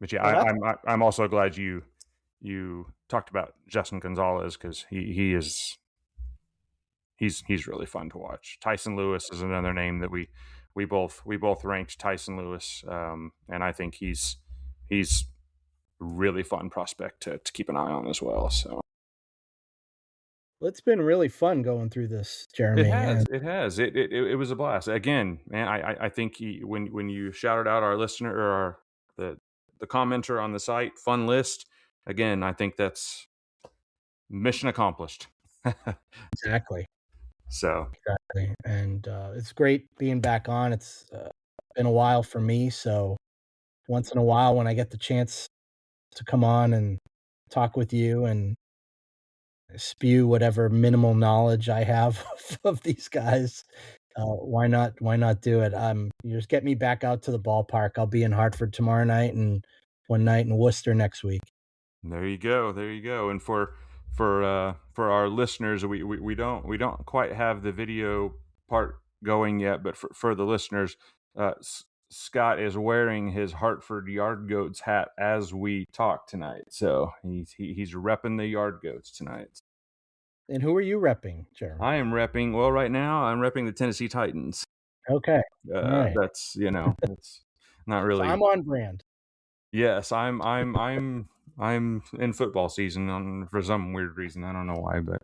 but yeah, I'm also glad you talked about Justin Gonzalez, because he's really fun to watch. Tyson Lewis is another name that we both ranked Tyson Lewis, and I think he's really fun prospect to keep an eye on as well. So Well, it's been really fun going through this, it Jeremy. has, And it was a blast. Again, man, I think when you shouted out our listener or the commenter on the site, fun list. Again, I think that's mission accomplished. exactly, So exactly. And it's great being back on. It's been a while for me, so once in a while when I get the chance to come on and talk with you and spew whatever minimal knowledge I have of these guys, why not do it? You just get me back out to the ballpark. I'll be in Hartford tomorrow night and one night in Worcester next week. there you go. There you go. And for our listeners, we don't quite have the video part going yet, but for the listeners, Scott is wearing his Hartford Yard Goats hat as we talk tonight. So he's repping the Yard Goats tonight. And who are you repping, Jeremy? I am repping. Well, right now I'm repping the Tennessee Titans. Okay. All right. That's it's not So really. I'm on brand. Yes, I'm in football season for some weird reason. I don't know why, but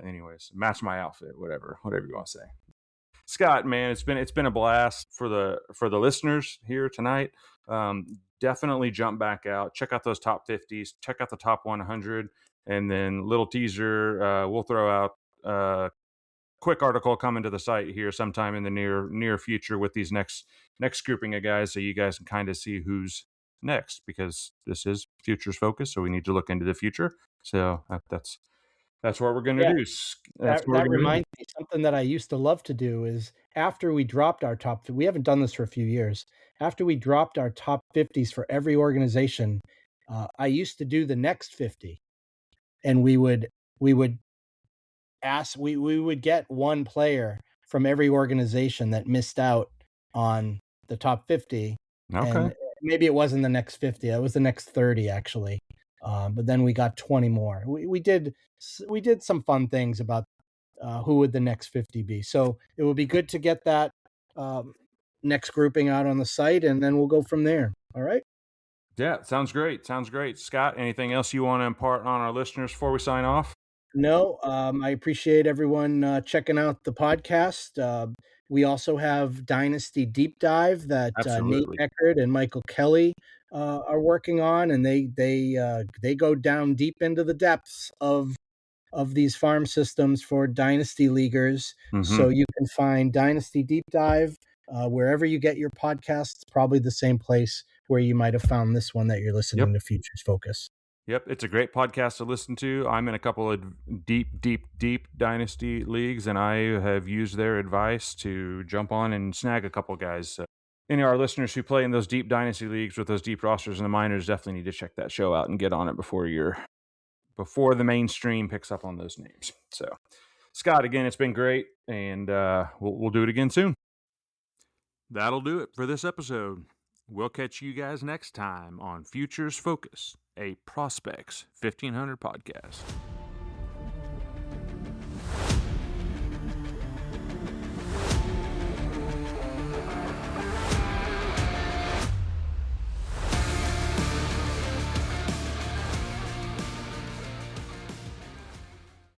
anyways, match my outfit, whatever you want to say. Scott, man, it's been a blast for the listeners here tonight. Definitely jump back out, check out those top 50s, check out the top 100, and then little teaser. We'll throw out quick article coming to the site here sometime in the near future with these next grouping of guys, so you guys can kind of see who's next, because this is futures focus, so we need to look into the future. So that's what we're going to Yeah, do. That's what we're that going to do. reminds me, something that I used to love to do is after we dropped our we haven't done this for a few years. After we dropped our top 50s for every organization, I used to do the next 50, and we would we would get one player from every organization that missed out on the top 50. Okay. And maybe it wasn't the next 50, it was the next 30 actually. But then we got 20 more. We did some fun things about who would the next 50 be. So it would be good to get that next grouping out on the site, and then we'll go from there. All right. Yeah, sounds great. Scott, anything else you want to impart on our listeners before we sign off? No, I appreciate everyone checking out the podcast. We also have Dynasty Deep Dive that Nate Absolutely. Eckert and Michael Kelly are working on, and they go down deep into the depths of these farm systems for dynasty leaguers. So you can find Dynasty Deep Dive wherever you get your podcasts. Probably the same place where you might have found this one that you're listening to, Futures Focus. Yep, it's a great podcast to listen to. I'm in a couple of deep dynasty leagues, and I have used their advice to jump on and snag a couple guys. So any of our listeners who play in those deep dynasty leagues with those deep rosters in the minors definitely need to check that show out and get on it before the mainstream picks up on those names. So, Scott, again, it's been great, and we'll do it again soon. That'll do it for this episode. We'll catch you guys next time on Futures Focus, a Prospects 1500 podcast.